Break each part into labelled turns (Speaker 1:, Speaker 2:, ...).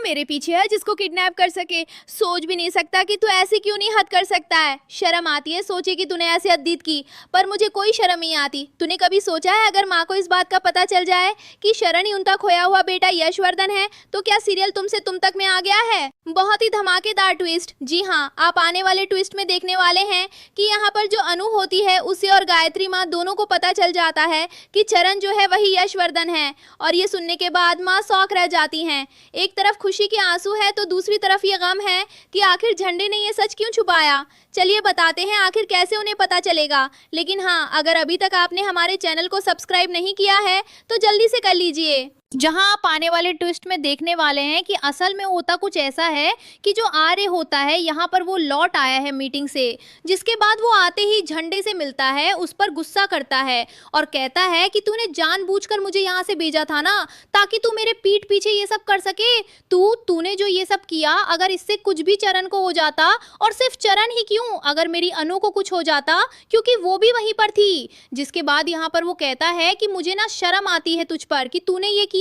Speaker 1: मेरे पीछे है जिसको किडनैप कर सके। सोच भी नहीं सकता कि तू ऐसी क्यों नहीं हद कर सकता है। शर्म आती है सोचे कि तूने ऐसी हदीत की, पर मुझे कोई शर्म नहीं आती। तूने कभी सोचा है अगर माँ को इस बात का पता चल जाए कि शरण ही उनका खोया हुआ बेटा यशवर्धन है तो क्या सीरियल तुमसे तुम तक में आ गया है। बहुत ही धमाकेदार ट्विस्ट। जी हाँ, आप आने वाले ट्विस्ट में देखने वाले हैं कि यहाँ पर जो अनु होती है उसे और गायत्री माँ दोनों को पता चल जाता है कि चरण जो है वही यशवर्धन है। और ये सुनने के बाद माँ शॉक रह जाती हैं। एक तरफ खुशी के आंसू है तो दूसरी तरफ ये गम है कि आखिर झंडे ने ये सच क्यों छुपाया। चलिए बताते हैं आखिर कैसे उन्हें पता चलेगा। लेकिन हाँ, अगर अभी तक आपने हमारे चैनल को सब्सक्राइब नहीं किया है तो जल्दी से कर लीजिए। जहां आप आने वाले ट्विस्ट में देखने वाले हैं कि असल में होता कुछ ऐसा है कि जो आर्य होता है यहाँ पर वो लौट आया है मीटिंग से, जिसके बाद वो आते ही झंडे से मिलता है, उस पर गुस्सा करता है और कहता है कि तूने जानबूझकर मुझे यहाँ से भेजा था ना, ताकि तू मेरे पीठ पीछे ये सब कर सके। तूने जो ये सब किया, अगर इससे कुछ भी चरण को हो जाता, और सिर्फ चरण ही क्यों, अगर मेरी अनु को कुछ हो जाता, क्योंकि वो भी वहीं पर थी। जिसके बाद यहाँ पर वो कहता है कि मुझे ना शर्म आती है तुझ पर कि तूने ये किया।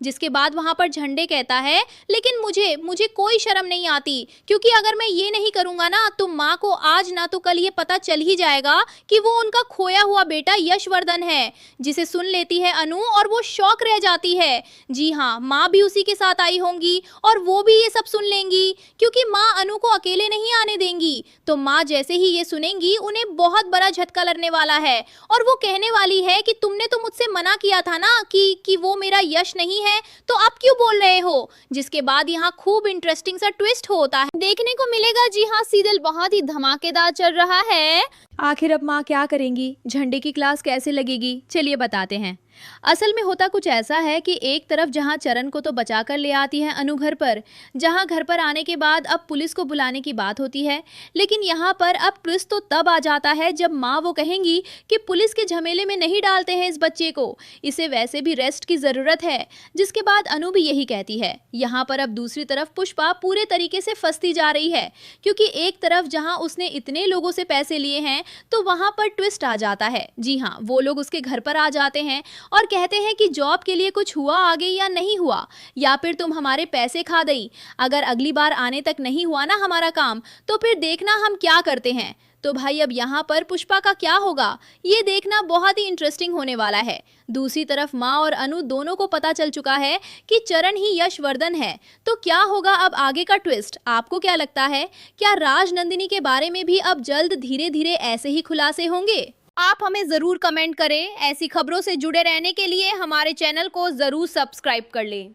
Speaker 1: जिसके बाद वहां पर झंडे कहता है लेकिन मुझे कोई शर्म नहीं आती, क्योंकि अगर मैं ये नहीं करूंगा ना तो माँ को आज ना तो कल ये पता चल ही जाएगा कि वो उनका खोया हुआ बेटा यशवर्धन है। जिसे सुन लेती है अनु और वो शॉक रह जाती है। जी हाँ, माँ भी उसी के साथ आई होंगी और वो भी ये सब सुन लेंगी, क्योंकि माँ अनु को अकेले नहीं आने देंगी। तो माँ जैसे ही ये सुनेंगी उन्हें बहुत बड़ा झटका लगने वाला है और वो कहने वाली है कि तुमने तो मुझसे मना किया था ना कि वो मेरा यश नहीं है, तो अब क्यों बोल रहे हो। जिसके बाद यहाँ खूब इंटरेस्टिंग सा ट्विस्ट होता है, देखने को मिलेगा। जी हाँ, सीरियल बहुत ही धमाकेदार चल रहा है। आखिर अब माँ क्या करेंगी, झंडे की क्लास कैसे लगेगी, चलिए बताते हैं। असल में होता कुछ ऐसा है कि एक तरफ जहां चरण को तो बचा कर ले आती है अनु घर पर, जहां घर पर आने के बाद अब पुलिस को बुलाने की बात होती है। लेकिन यहां पर अब ट्विस्ट तो तब आ जाता है जब माँ वो कहेंगी कि पुलिस के झमेले में नहीं डालते हैं इस बच्चे को, इसे वैसे भी रेस्ट की ज़रूरत है। जिसके बाद अनु भी यही कहती है। यहाँ पर अब दूसरी तरफ पुष्पा पूरे तरीके से फंसती जा रही है, क्योंकि एक तरफ जहाँ उसने इतने लोगों से पैसे लिए हैं तो वहाँ पर ट्विस्ट आ जाता है। जी हाँ, वो लोग उसके घर पर आ जाते हैं और कहते हैं कि जॉब के लिए कुछ हुआ आगे या नहीं हुआ, या फिर तुम हमारे पैसे खा गई। अगर अगली बार आने तक नहीं हुआ ना हमारा काम तो फिर देखना हम क्या करते हैं। तो भाई अब यहाँ पर पुष्पा का क्या होगा, ये देखना बहुत ही इंटरेस्टिंग होने वाला है। दूसरी तरफ माँ और अनु दोनों को पता चल चुका है कि चरण ही यशवर्धन है। तो क्या होगा अब आगे का ट्विस्ट, आपको क्या लगता है? क्या राजनंदिनी के बारे में भी अब जल्द धीरे धीरे ऐसे ही खुलासे होंगे? आप हमें ज़रूर कमेंट करें। ऐसी खबरों से जुड़े रहने के लिए हमारे चैनल को ज़रूर सब्सक्राइब कर लें।